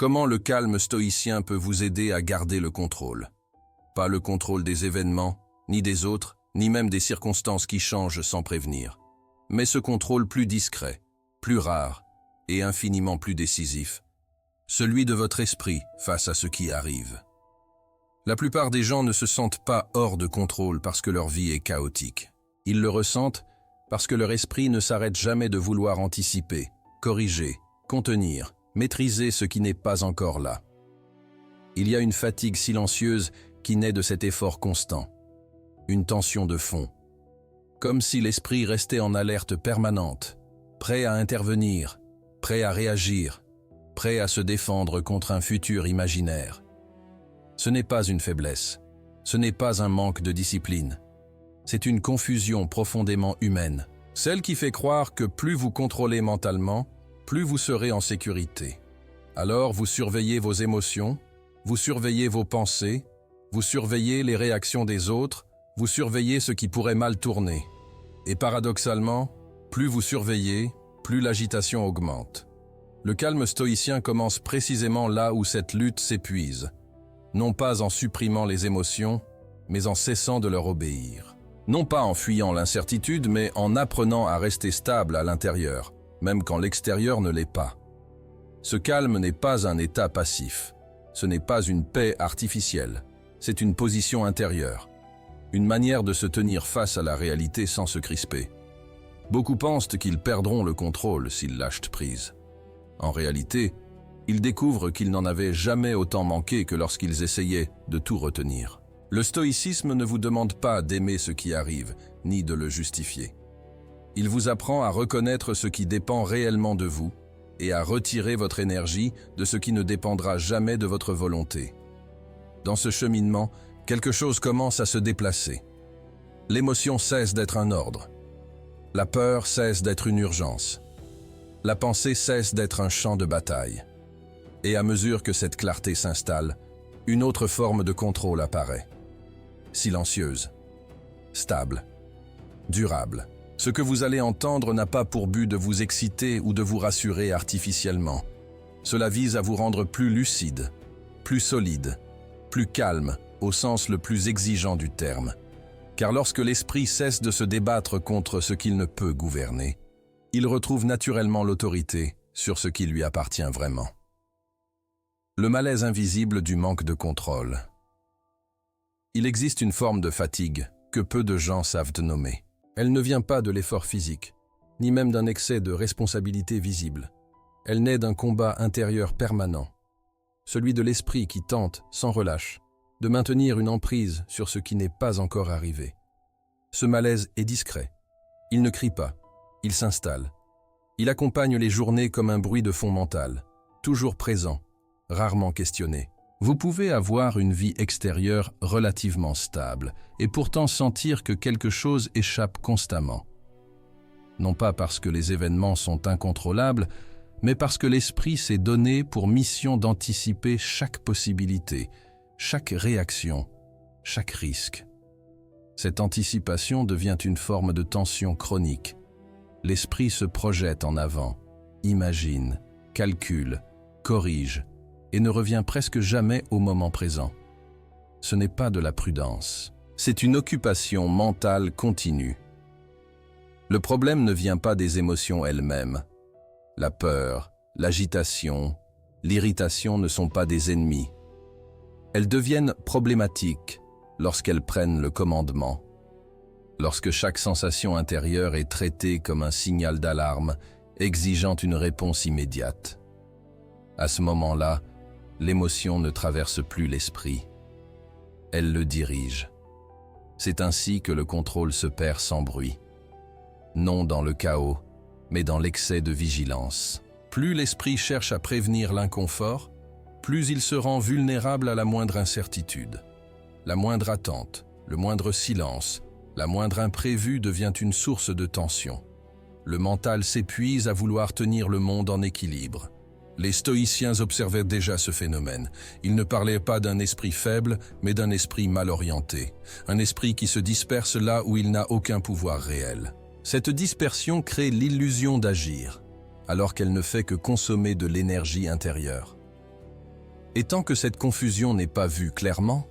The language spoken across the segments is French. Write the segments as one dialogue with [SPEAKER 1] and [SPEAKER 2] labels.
[SPEAKER 1] Comment le calme stoïcien peut vous aider à garder le contrôle? Pas le contrôle des événements, ni des autres, ni même des circonstances qui changent sans prévenir. Mais ce contrôle plus discret, plus rare et infiniment plus décisif. Celui de votre esprit face à ce qui arrive. La plupart des gens ne se sentent pas hors de contrôle parce que leur vie est chaotique. Ils le ressentent parce que leur esprit ne s'arrête jamais de vouloir anticiper, corriger, contenir, maîtriser ce qui n'est pas encore là. Il y a une fatigue silencieuse qui naît de cet effort constant, une tension de fond, comme si l'esprit restait en alerte permanente, prêt à intervenir, prêt à réagir, prêt à se défendre contre un futur imaginaire. Ce n'est pas une faiblesse, ce n'est pas un manque de discipline, c'est une confusion profondément humaine, celle qui fait croire que plus vous contrôlez mentalement, plus vous serez en sécurité. Alors vous surveillez vos émotions, vous surveillez vos pensées, vous surveillez les réactions des autres, vous surveillez ce qui pourrait mal tourner. Et paradoxalement, plus vous surveillez, plus l'agitation augmente. Le calme stoïcien commence précisément là où cette lutte s'épuise, non pas en supprimant les émotions, mais en cessant de leur obéir. Non pas en fuyant l'incertitude, mais en apprenant à rester stable à l'intérieur, même quand l'extérieur ne l'est pas. Ce calme n'est pas un état passif, ce n'est pas une paix artificielle, c'est une position intérieure, une manière de se tenir face à la réalité sans se crisper. Beaucoup pensent qu'ils perdront le contrôle s'ils lâchent prise. En réalité, ils découvrent qu'ils n'en avaient jamais autant manqué que lorsqu'ils essayaient de tout retenir. Le stoïcisme ne vous demande pas d'aimer ce qui arrive, ni de le justifier. Il vous apprend à reconnaître ce qui dépend réellement de vous et à retirer votre énergie de ce qui ne dépendra jamais de votre volonté. Dans ce cheminement, quelque chose commence à se déplacer. L'émotion cesse d'être un ordre. La peur cesse d'être une urgence. La pensée cesse d'être un champ de bataille. Et à mesure que cette clarté s'installe, une autre forme de contrôle apparaît. Silencieuse, stable, durable. Ce que vous allez entendre n'a pas pour but de vous exciter ou de vous rassurer artificiellement. Cela vise à vous rendre plus lucide, plus solide, plus calme, au sens le plus exigeant du terme. Car lorsque l'esprit cesse de se débattre contre ce qu'il ne peut gouverner, il retrouve naturellement l'autorité sur ce qui lui appartient vraiment. Le malaise invisible du manque de contrôle. Il existe une forme de fatigue que peu de gens savent nommer. Elle ne vient pas de l'effort physique, ni même d'un excès de responsabilité visible. Elle naît d'un combat intérieur permanent, celui de l'esprit qui tente, sans relâche, de maintenir une emprise sur ce qui n'est pas encore arrivé. Ce malaise est discret. Il ne crie pas, il s'installe. Il accompagne les journées comme un bruit de fond mental, toujours présent, rarement questionné. Vous pouvez avoir une vie extérieure relativement stable et pourtant sentir que quelque chose échappe constamment. Non pas parce que les événements sont incontrôlables, mais parce que l'esprit s'est donné pour mission d'anticiper chaque possibilité, chaque réaction, chaque risque. Cette anticipation devient une forme de tension chronique. L'esprit se projette en avant, imagine, calcule, corrige, et ne revient presque jamais au moment présent. Ce n'est pas de la prudence, c'est une occupation mentale continue. Le problème ne vient pas des émotions elles-mêmes. La peur, l'agitation, l'irritation ne sont pas des ennemis. Elles deviennent problématiques lorsqu'elles prennent le commandement, lorsque chaque sensation intérieure est traitée comme un signal d'alarme exigeant une réponse immédiate. À ce moment-là, l'émotion ne traverse plus l'esprit. Elle le dirige. C'est ainsi que le contrôle se perd sans bruit. Non dans le chaos, mais dans l'excès de vigilance. Plus l'esprit cherche à prévenir l'inconfort, plus il se rend vulnérable à la moindre incertitude. La moindre attente, le moindre silence, la moindre imprévue devient une source de tension. Le mental s'épuise à vouloir tenir le monde en équilibre. Les stoïciens observaient déjà ce phénomène. Ils ne parlaient pas d'un esprit faible, mais d'un esprit mal orienté. Un esprit qui se disperse là où il n'a aucun pouvoir réel. Cette dispersion crée l'illusion d'agir, alors qu'elle ne fait que consommer de l'énergie intérieure. Et tant que cette confusion n'est pas vue clairement,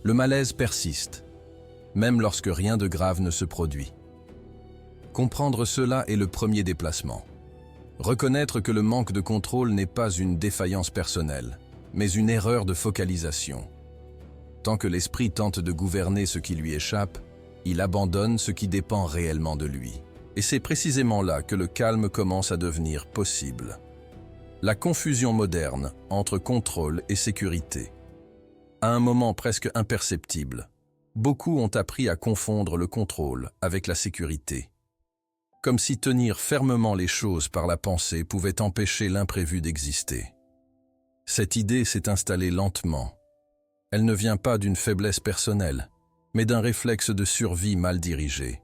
[SPEAKER 1] le malaise persiste, même lorsque rien de grave ne se produit. Comprendre cela est le premier déplacement. Reconnaître que le manque de contrôle n'est pas une défaillance personnelle, mais une erreur de focalisation. Tant que l'esprit tente de gouverner ce qui lui échappe, il abandonne ce qui dépend réellement de lui. Et c'est précisément là que le calme commence à devenir possible. La confusion moderne entre contrôle et sécurité. À un moment presque imperceptible, beaucoup ont appris à confondre le contrôle avec la sécurité. Comme si tenir fermement les choses par la pensée pouvait empêcher l'imprévu d'exister. Cette idée s'est installée lentement. Elle ne vient pas d'une faiblesse personnelle, mais d'un réflexe de survie mal dirigé.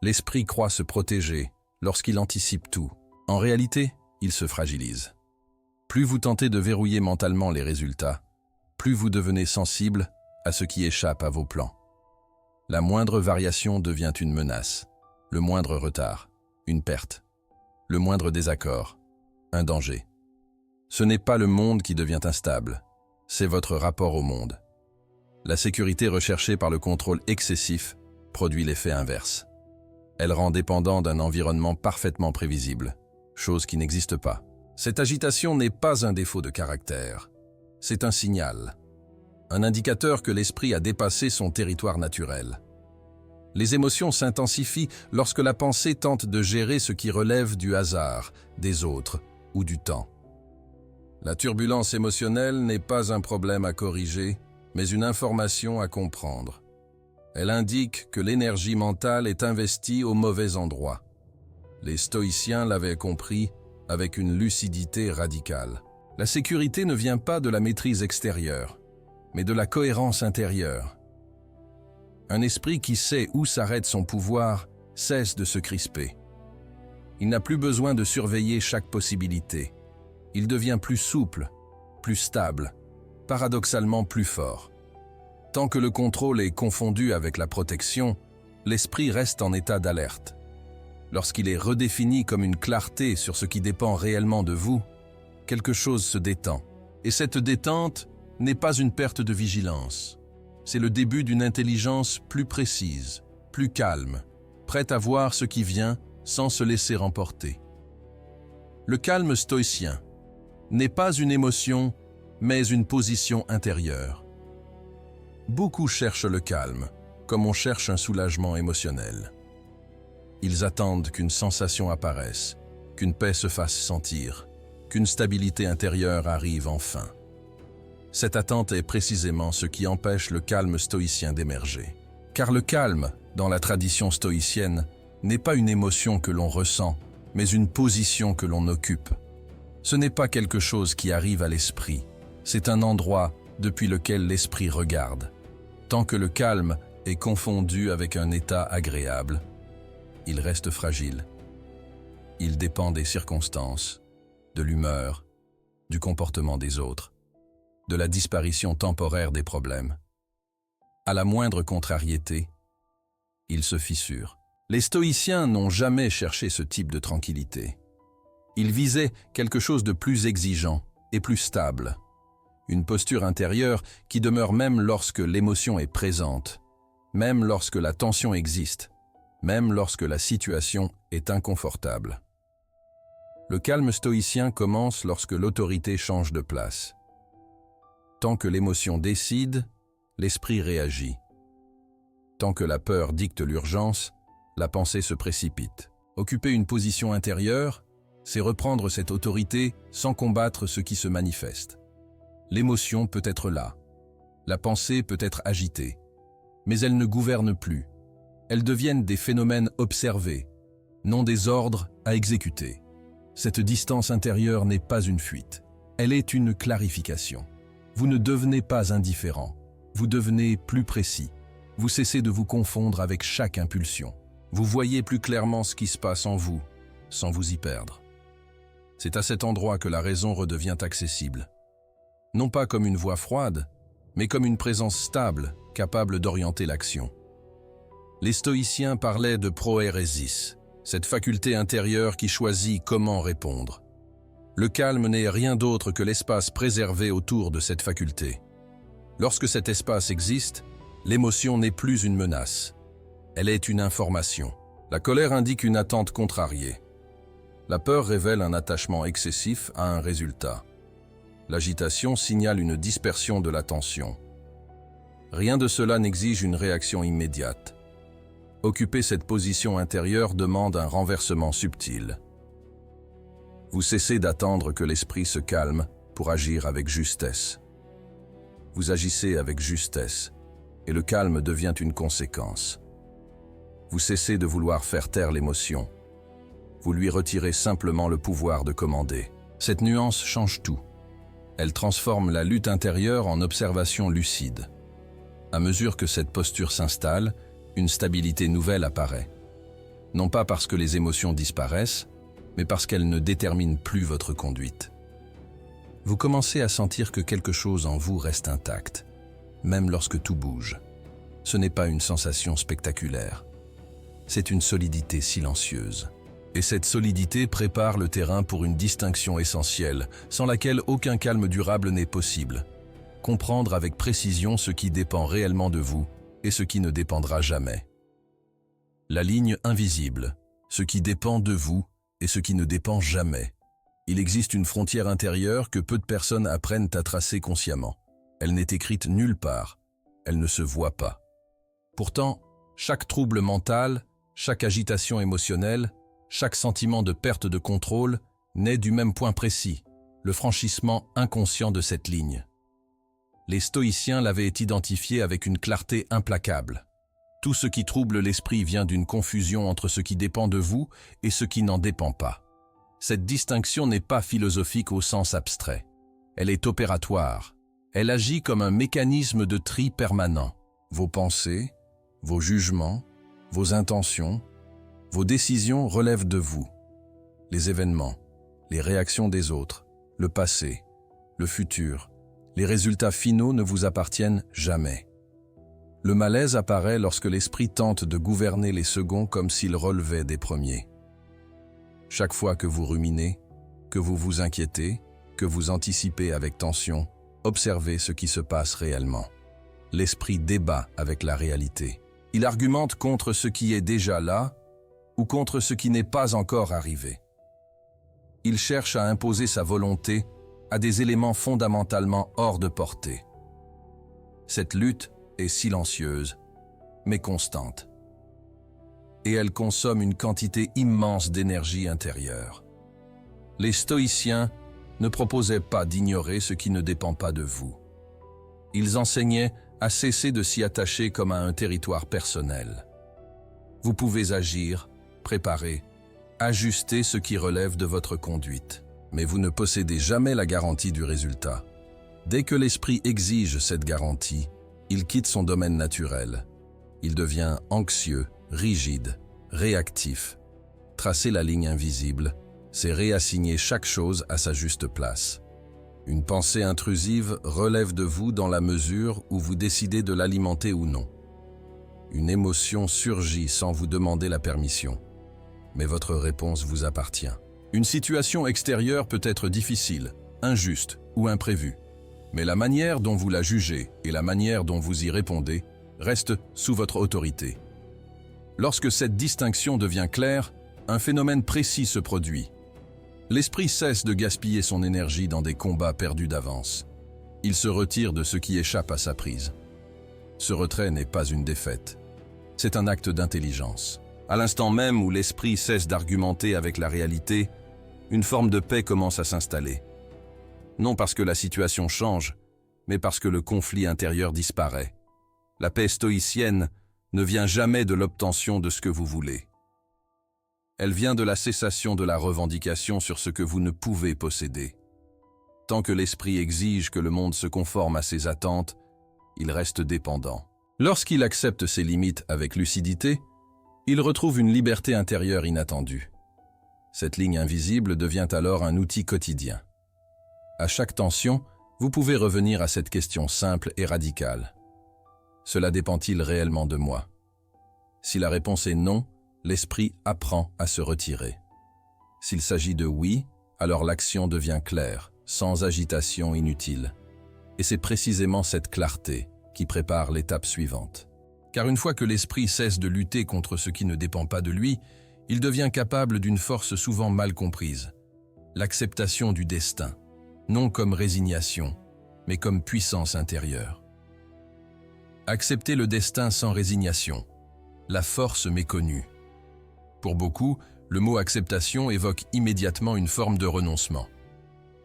[SPEAKER 1] L'esprit croit se protéger lorsqu'il anticipe tout. En réalité, il se fragilise. Plus vous tentez de verrouiller mentalement les résultats, plus vous devenez sensible à ce qui échappe à vos plans. La moindre variation devient une menace, le moindre retard, une perte, le moindre désaccord, un danger. Ce n'est pas le monde qui devient instable, c'est votre rapport au monde. La sécurité recherchée par le contrôle excessif produit l'effet inverse. Elle rend dépendant d'un environnement parfaitement prévisible, chose qui n'existe pas. Cette agitation n'est pas un défaut de caractère, c'est un signal, un indicateur que l'esprit a dépassé son territoire naturel. Les émotions s'intensifient lorsque la pensée tente de gérer ce qui relève du hasard, des autres ou du temps. La turbulence émotionnelle n'est pas un problème à corriger, mais une information à comprendre. Elle indique que l'énergie mentale est investie au mauvais endroit. Les stoïciens l'avaient compris avec une lucidité radicale. La sécurité ne vient pas de la maîtrise extérieure, mais de la cohérence intérieure. Un esprit qui sait où s'arrête son pouvoir cesse de se crisper. Il n'a plus besoin de surveiller chaque possibilité. Il devient plus souple, plus stable, paradoxalement plus fort. Tant que le contrôle est confondu avec la protection, l'esprit reste en état d'alerte. Lorsqu'il est redéfini comme une clarté sur ce qui dépend réellement de vous, quelque chose se détend. Et cette détente n'est pas une perte de vigilance. C'est le début d'une intelligence plus précise, plus calme, prête à voir ce qui vient sans se laisser emporter. Le calme stoïcien n'est pas une émotion, mais une position intérieure. Beaucoup cherchent le calme, comme on cherche un soulagement émotionnel. Ils attendent qu'une sensation apparaisse, qu'une paix se fasse sentir, qu'une stabilité intérieure arrive enfin. Cette attente est précisément ce qui empêche le calme stoïcien d'émerger. Car le calme, dans la tradition stoïcienne, n'est pas une émotion que l'on ressent, mais une position que l'on occupe. Ce n'est pas quelque chose qui arrive à l'esprit, c'est un endroit depuis lequel l'esprit regarde. Tant que le calme est confondu avec un état agréable, il reste fragile. Il dépend des circonstances, de l'humeur, du comportement des autres, de la disparition temporaire des problèmes. À la moindre contrariété, il se fissure. Les stoïciens n'ont jamais cherché ce type de tranquillité. Ils visaient quelque chose de plus exigeant et plus stable. Une posture intérieure qui demeure même lorsque l'émotion est présente, même lorsque la tension existe, même lorsque la situation est inconfortable. Le calme stoïcien commence lorsque l'autorité change de place. Tant que l'émotion décide, l'esprit réagit. Tant que la peur dicte l'urgence, la pensée se précipite. Occuper une position intérieure, c'est reprendre cette autorité sans combattre ce qui se manifeste. L'émotion peut être là, la pensée peut être agitée, mais elles ne gouvernent plus. Elles deviennent des phénomènes observés, non des ordres à exécuter. Cette distance intérieure n'est pas une fuite, elle est une clarification. Vous ne devenez pas indifférent, vous devenez plus précis. Vous cessez de vous confondre avec chaque impulsion. Vous voyez plus clairement ce qui se passe en vous, sans vous y perdre. C'est à cet endroit que la raison redevient accessible. Non pas comme une voix froide, mais comme une présence stable, capable d'orienter l'action. Les stoïciens parlaient de proairesis, cette faculté intérieure qui choisit comment répondre. Le calme n'est rien d'autre que l'espace préservé autour de cette faculté. Lorsque cet espace existe, l'émotion n'est plus une menace. Elle est une information. La colère indique une attente contrariée. La peur révèle un attachement excessif à un résultat. L'agitation signale une dispersion de l'attention. Rien de cela n'exige une réaction immédiate. Occuper cette position intérieure demande un renversement subtil. Vous cessez d'attendre que l'esprit se calme pour agir avec justesse. Vous agissez avec justesse, et le calme devient une conséquence. Vous cessez de vouloir faire taire l'émotion. Vous lui retirez simplement le pouvoir de commander. Cette nuance change tout. Elle transforme la lutte intérieure en observation lucide. À mesure que cette posture s'installe, une stabilité nouvelle apparaît. Non pas parce que les émotions disparaissent, mais parce qu'elles ne déterminent plus votre conduite. Vous commencez à sentir que quelque chose en vous reste intact, même lorsque tout bouge. Ce n'est pas une sensation spectaculaire. C'est une solidité silencieuse. Et cette solidité prépare le terrain pour une distinction essentielle, sans laquelle aucun calme durable n'est possible. Comprendre avec précision ce qui dépend réellement de vous et ce qui ne dépendra jamais. La ligne invisible, ce qui dépend de vous et ce qui ne dépend jamais. Il existe une frontière intérieure que peu de personnes apprennent à tracer consciemment. Elle n'est écrite nulle part, elle ne se voit pas. Pourtant, chaque trouble mental, chaque agitation émotionnelle, chaque sentiment de perte de contrôle naît du même point précis, le franchissement inconscient de cette ligne. Les stoïciens l'avaient identifié avec une clarté implacable. Tout ce qui trouble l'esprit vient d'une confusion entre ce qui dépend de vous et ce qui n'en dépend pas. Cette distinction n'est pas philosophique au sens abstrait. Elle est opératoire. Elle agit comme un mécanisme de tri permanent. Vos pensées, vos jugements, vos intentions, vos décisions relèvent de vous. Les événements, les réactions des autres, le passé, le futur, les résultats finaux ne vous appartiennent jamais. Le malaise apparaît lorsque l'esprit tente de gouverner les seconds comme s'il relevait des premiers. Chaque fois que vous ruminez, que vous vous inquiétez, que vous anticipez avec tension, observez ce qui se passe réellement. L'esprit débat avec la réalité. Il argumente contre ce qui est déjà là ou contre ce qui n'est pas encore arrivé. Il cherche à imposer sa volonté à des éléments fondamentalement hors de portée. Cette lutte est silencieuse, mais constante. Et elle consomme une quantité immense d'énergie intérieure. Les stoïciens ne proposaient pas d'ignorer ce qui ne dépend pas de vous. Ils enseignaient à cesser de s'y attacher comme à un territoire personnel. Vous pouvez agir, préparer, ajuster ce qui relève de votre conduite. Mais vous ne possédez jamais la garantie du résultat. Dès que l'esprit exige cette garantie, il quitte son domaine naturel. Il devient anxieux, rigide, réactif. Tracer la ligne invisible, c'est réassigner chaque chose à sa juste place. Une pensée intrusive relève de vous dans la mesure où vous décidez de l'alimenter ou non. Une émotion surgit sans vous demander la permission, mais votre réponse vous appartient. Une situation extérieure peut être difficile, injuste ou imprévue, mais la manière dont vous la jugez et la manière dont vous y répondez restent sous votre autorité. Lorsque cette distinction devient claire, un phénomène précis se produit. L'esprit cesse de gaspiller son énergie dans des combats perdus d'avance. Il se retire de ce qui échappe à sa prise. Ce retrait n'est pas une défaite, c'est un acte d'intelligence. À l'instant même où l'esprit cesse d'argumenter avec la réalité, une forme de paix commence à s'installer. Non parce que la situation change, mais parce que le conflit intérieur disparaît. La paix stoïcienne ne vient jamais de l'obtention de ce que vous voulez. Elle vient de la cessation de la revendication sur ce que vous ne pouvez posséder. Tant que l'esprit exige que le monde se conforme à ses attentes, il reste dépendant. Lorsqu'il accepte ses limites avec lucidité, il retrouve une liberté intérieure inattendue. Cette ligne invisible devient alors un outil quotidien. À chaque tension, vous pouvez revenir à cette question simple et radicale. Cela dépend-il réellement de moi? Si la réponse est non, l'esprit apprend à se retirer. S'il s'agit de oui, alors l'action devient claire, sans agitation inutile. Et c'est précisément cette clarté qui prépare l'étape suivante. Car une fois que l'esprit cesse de lutter contre ce qui ne dépend pas de lui, il devient capable d'une force souvent mal comprise, l'acceptation du destin, non comme résignation, mais comme puissance intérieure. Accepter le destin sans résignation, la force méconnue. Pour beaucoup, le mot acceptation évoque immédiatement une forme de renoncement.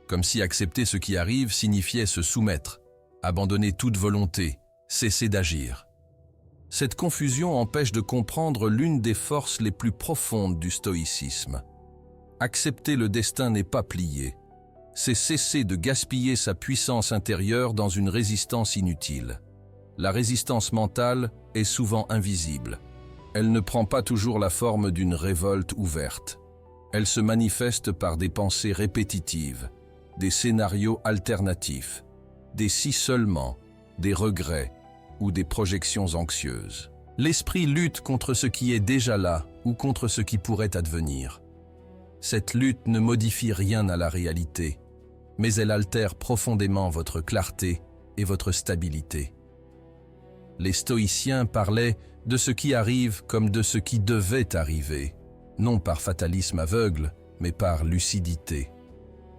[SPEAKER 1] Comme si accepter ce qui arrive signifiait se soumettre, abandonner toute volonté, cesser d'agir. Cette confusion empêche de comprendre l'une des forces les plus profondes du stoïcisme. Accepter le destin n'est pas plier, c'est cesser de gaspiller sa puissance intérieure dans une résistance inutile. La résistance mentale est souvent invisible. Elle ne prend pas toujours la forme d'une révolte ouverte. Elle se manifeste par des pensées répétitives, des scénarios alternatifs, des si seulement, des regrets ou des projections anxieuses. L'esprit lutte contre ce qui est déjà là ou contre ce qui pourrait advenir. Cette lutte ne modifie rien à la réalité, mais elle altère profondément votre clarté et votre stabilité. Les stoïciens parlaient de ce qui arrive comme de ce qui devait arriver, non par fatalisme aveugle, mais par lucidité.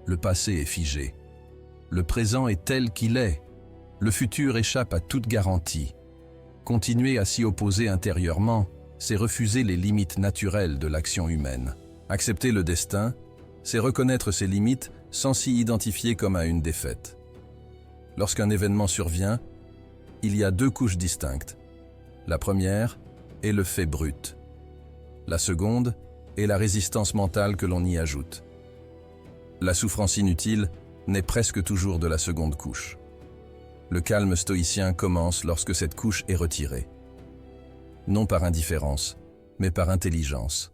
[SPEAKER 1] Le passé est figé. Le présent est tel qu'il est. Le futur échappe à toute garantie. Continuer à s'y opposer intérieurement, c'est refuser les limites naturelles de l'action humaine. Accepter le destin, c'est reconnaître ses limites sans s'y identifier comme à une défaite. Lorsqu'un événement survient, il y a deux couches distinctes. La première est le fait brut. La seconde est la résistance mentale que l'on y ajoute. La souffrance inutile naît presque toujours de la seconde couche. Le calme stoïcien commence lorsque cette couche est retirée. Non par indifférence, mais par intelligence.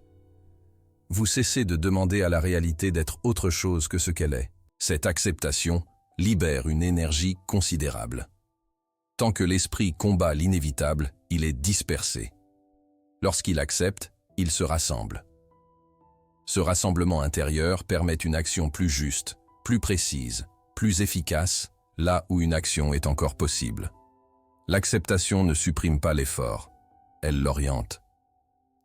[SPEAKER 1] Vous cessez de demander à la réalité d'être autre chose que ce qu'elle est. Cette acceptation libère une énergie considérable. Tant que l'esprit combat l'inévitable, il est dispersé. Lorsqu'il accepte, il se rassemble. Ce rassemblement intérieur permet une action plus juste, plus précise, plus efficace, là où une action est encore possible. L'acceptation ne supprime pas l'effort, elle l'oriente.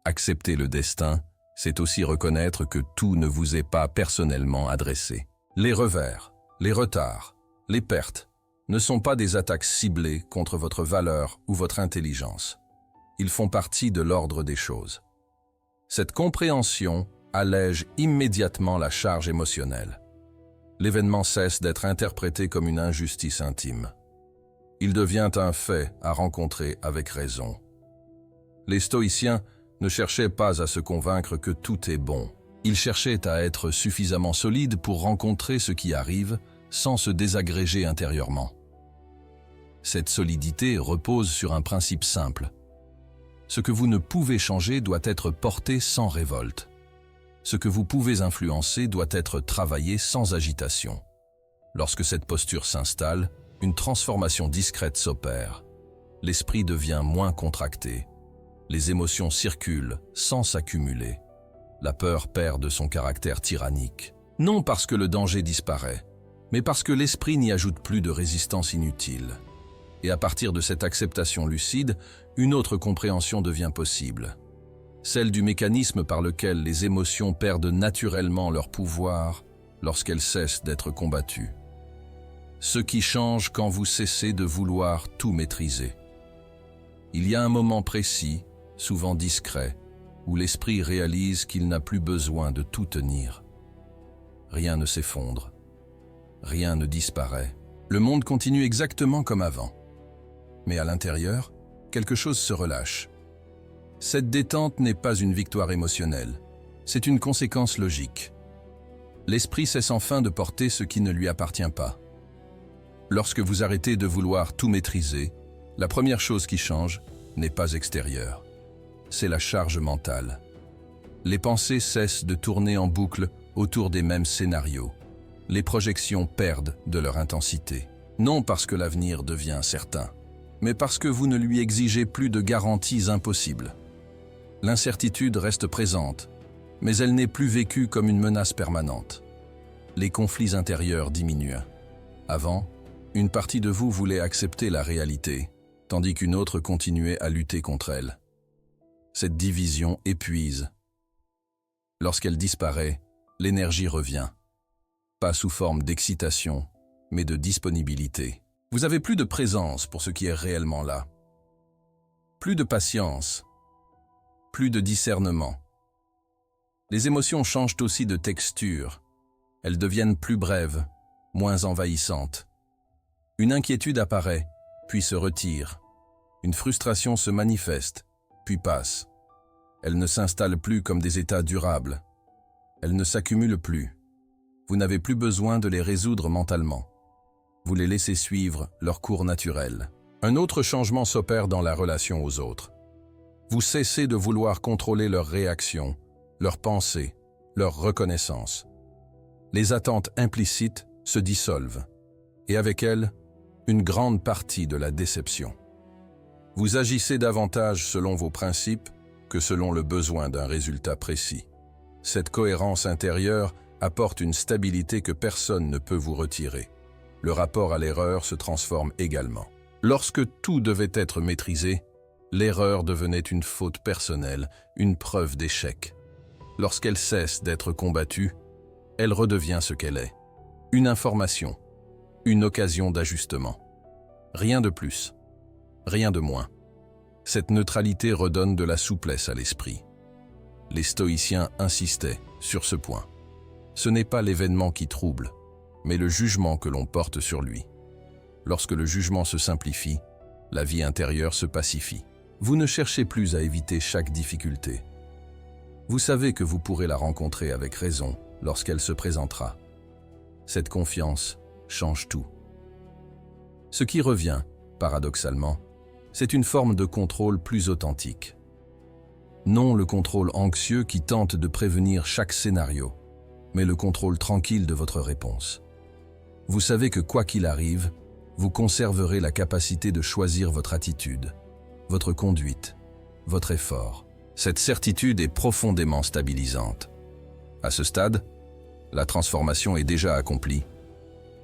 [SPEAKER 1] Accepter le destin, c'est aussi reconnaître que tout ne vous est pas personnellement adressé. Les revers, les retards, les pertes ne sont pas des attaques ciblées contre votre valeur ou votre intelligence. Ils font partie de l'ordre des choses. Cette compréhension allège immédiatement la charge émotionnelle. L'événement cesse d'être interprété comme une injustice intime. Il devient un fait à rencontrer avec raison. Les stoïciens ne cherchaient pas à se convaincre que tout est bon. Ils cherchaient à être suffisamment solides pour rencontrer ce qui arrive sans se désagréger intérieurement. Cette solidité repose sur un principe simple. Ce que vous ne pouvez changer doit être porté sans révolte. Ce que vous pouvez influencer doit être travaillé sans agitation. Lorsque cette posture s'installe, une transformation discrète s'opère. L'esprit devient moins contracté. Les émotions circulent sans s'accumuler. La peur perd de son caractère tyrannique. Non parce que le danger disparaît, mais parce que l'esprit n'y ajoute plus de résistance inutile. Et à partir de cette acceptation lucide, une autre compréhension devient possible. Celle du mécanisme par lequel les émotions perdent naturellement leur pouvoir lorsqu'elles cessent d'être combattues. Ce qui change quand vous cessez de vouloir tout maîtriser. Il y a un moment précis, souvent discret, où l'esprit réalise qu'il n'a plus besoin de tout tenir. Rien ne s'effondre. Rien ne disparaît. Le monde continue exactement comme avant. Mais à l'intérieur, quelque chose se relâche. Cette détente n'est pas une victoire émotionnelle, c'est une conséquence logique. L'esprit cesse enfin de porter ce qui ne lui appartient pas. Lorsque vous arrêtez de vouloir tout maîtriser, la première chose qui change n'est pas extérieure. C'est la charge mentale. Les pensées cessent de tourner en boucle autour des mêmes scénarios. Les projections perdent de leur intensité. Non parce que l'avenir devient certain, mais parce que vous ne lui exigez plus de garanties impossibles. L'incertitude reste présente, mais elle n'est plus vécue comme une menace permanente. les conflits intérieurs diminuent. Avant, une partie de vous voulait accepter la réalité, tandis qu'une autre continuait à lutter contre elle. Cette division épuise. Lorsqu'elle disparaît, l'énergie revient. Pas sous forme d'excitation, mais de disponibilité. Vous avez plus de présence pour ce qui est réellement là. Plus de patience. Plus de discernement. Les émotions changent aussi de texture. Elles deviennent plus brèves, moins envahissantes. Une inquiétude apparaît, puis se retire. Une frustration se manifeste, puis passe. Elles ne s'installent plus comme des états durables. Elles ne s'accumulent plus. Vous n'avez plus besoin de les résoudre mentalement. Vous les laissez suivre leur cours naturel. Un autre changement s'opère dans la relation aux autres. Vous cessez de vouloir contrôler leurs réactions, leurs pensées, leur reconnaissance. Les attentes implicites se dissolvent, et avec elles, une grande partie de la déception. Vous agissez davantage selon vos principes que selon le besoin d'un résultat précis. Cette cohérence intérieure apporte une stabilité que personne ne peut vous retirer. Le rapport à l'erreur se transforme également. Lorsque tout devait être maîtrisé, l'erreur devenait une faute personnelle, une preuve d'échec. Lorsqu'elle cesse d'être combattue, elle redevient ce qu'elle est. Une information, une occasion d'ajustement. Rien de plus, rien de moins. Cette neutralité redonne de la souplesse à l'esprit. Les stoïciens insistaient sur ce point. Ce n'est pas l'événement qui trouble, mais le jugement que l'on porte sur lui. Lorsque le jugement se simplifie, la vie intérieure se pacifie. Vous ne cherchez plus à éviter chaque difficulté. Vous savez que vous pourrez la rencontrer avec raison lorsqu'elle se présentera. Cette confiance change tout. Ce qui revient, paradoxalement, c'est une forme de contrôle plus authentique. Non le contrôle anxieux qui tente de prévenir chaque scénario, mais le contrôle tranquille de votre réponse. Vous savez que quoi qu'il arrive, vous conserverez la capacité de choisir votre attitude, votre conduite, votre effort. Cette certitude est profondément stabilisante. À ce stade, la transformation est déjà accomplie,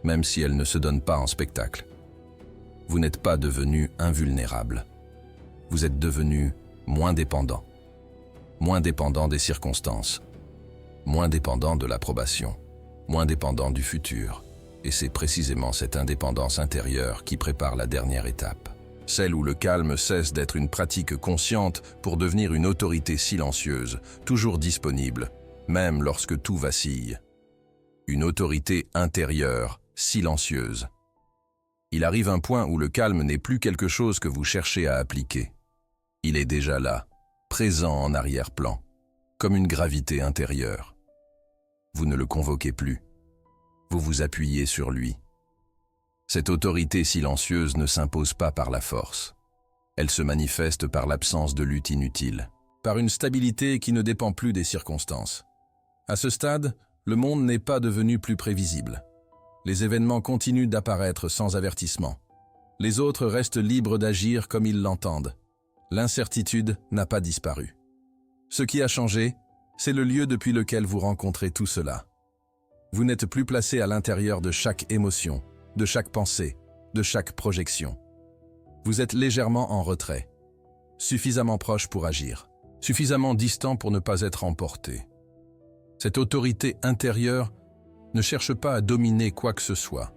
[SPEAKER 1] même si elle ne se donne pas en spectacle. Vous n'êtes pas devenu invulnérable. Vous êtes devenu moins dépendant. Moins dépendant des circonstances. Moins dépendant de l'approbation. Moins dépendant du futur. Et c'est précisément cette indépendance intérieure qui prépare la dernière étape. Celle où le calme cesse d'être une pratique consciente pour devenir une autorité silencieuse, toujours disponible, même lorsque tout vacille. Une autorité intérieure, silencieuse. Il arrive un point où le calme n'est plus quelque chose que vous cherchez à appliquer. Il est déjà là, présent en arrière-plan, comme une gravité intérieure. Vous ne le convoquez plus. Vous vous appuyez sur lui. Cette autorité silencieuse ne s'impose pas par la force. Elle se manifeste par l'absence de lutte inutile, par une stabilité qui ne dépend plus des circonstances. À ce stade, le monde n'est pas devenu plus prévisible. Les événements continuent d'apparaître sans avertissement. Les autres restent libres d'agir comme ils l'entendent. L'incertitude n'a pas disparu. Ce qui a changé, c'est le lieu depuis lequel vous rencontrez tout cela. Vous n'êtes plus placé à l'intérieur de chaque émotion, de chaque pensée, de chaque projection. Vous êtes légèrement en retrait, suffisamment proche pour agir, suffisamment distant pour ne pas être emporté. Cette autorité intérieure ne cherche pas à dominer quoi que ce soit.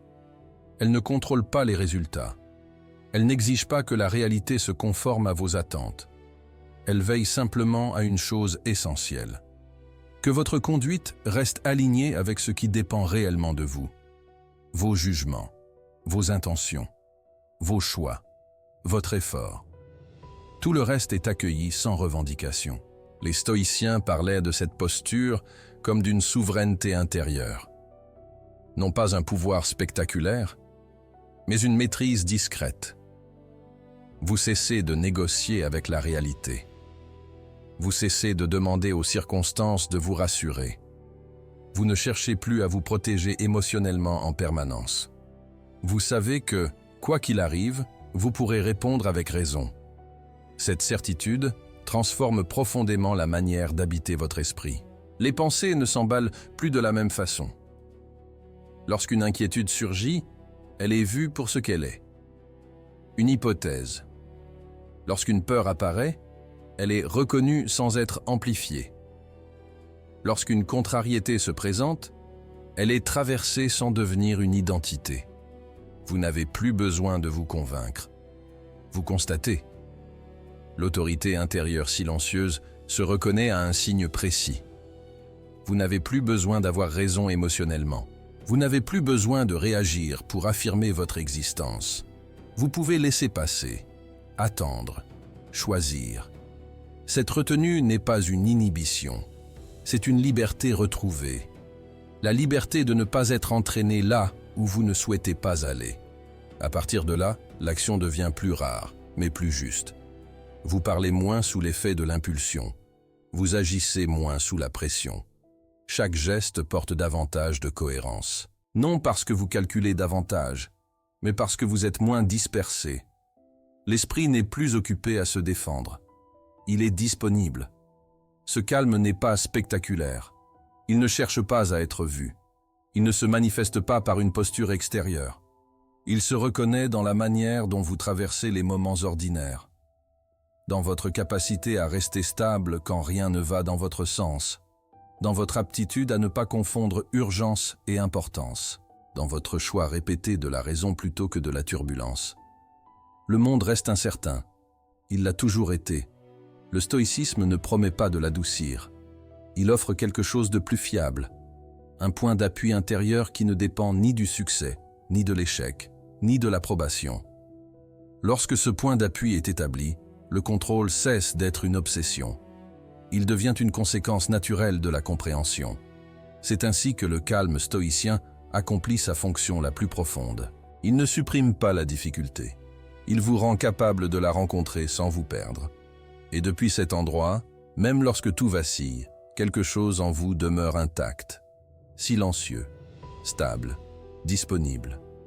[SPEAKER 1] Elle ne contrôle pas les résultats. Elle n'exige pas que la réalité se conforme à vos attentes. Elle veille simplement à une chose essentielle. Que votre conduite reste alignée avec ce qui dépend réellement de vous. Vos jugements, vos intentions, vos choix, votre effort. Tout le reste est accueilli sans revendication. Les stoïciens parlaient de cette posture comme d'une souveraineté intérieure. Non pas un pouvoir spectaculaire, mais une maîtrise discrète. Vous cessez de négocier avec la réalité. Vous cessez de demander aux circonstances de vous rassurer. Vous ne cherchez plus à vous protéger émotionnellement en permanence. Vous savez que, quoi qu'il arrive, vous pourrez répondre avec raison. Cette certitude transforme profondément la manière d'habiter votre esprit. Les pensées ne s'emballent plus de la même façon. Lorsqu'une inquiétude surgit, elle est vue pour ce qu'elle est. Une hypothèse. Lorsqu'une peur apparaît, elle est reconnue sans être amplifiée. Lorsqu'une contrariété se présente, elle est traversée sans devenir une identité. Vous n'avez plus besoin de vous convaincre. Vous constatez. L'autorité intérieure silencieuse se reconnaît à un signe précis. Vous n'avez plus besoin d'avoir raison émotionnellement. Vous n'avez plus besoin de réagir pour affirmer votre existence. Vous pouvez laisser passer, attendre, choisir. Cette retenue n'est pas une inhibition, c'est une liberté retrouvée. La liberté de ne pas être entraîné là où vous ne souhaitez pas aller. À partir de là, l'action devient plus rare, mais plus juste. Vous parlez moins sous l'effet de l'impulsion. Vous agissez moins sous la pression. Chaque geste porte davantage de cohérence. Non parce que vous calculez davantage, mais parce que vous êtes moins dispersé. L'esprit n'est plus occupé à se défendre. Il est disponible. Ce calme n'est pas spectaculaire. Il ne cherche pas à être vu. Il ne se manifeste pas par une posture extérieure. Il se reconnaît dans la manière dont vous traversez les moments ordinaires, dans votre capacité à rester stable quand rien ne va dans votre sens, dans votre aptitude à ne pas confondre urgence et importance, dans votre choix répété de la raison plutôt que de la turbulence. Le monde reste incertain. Il l'a toujours été. Le stoïcisme ne promet pas de l'adoucir. Il offre quelque chose de plus fiable, un point d'appui intérieur qui ne dépend ni du succès, ni de l'échec, ni de l'approbation. Lorsque ce point d'appui est établi, le contrôle cesse d'être une obsession. Il devient une conséquence naturelle de la compréhension. C'est ainsi que le calme stoïcien accomplit sa fonction la plus profonde. Il ne supprime pas la difficulté. Il vous rend capable de la rencontrer sans vous perdre. Et depuis cet endroit, même lorsque tout vacille, quelque chose en vous demeure intact, silencieux, stable, disponible.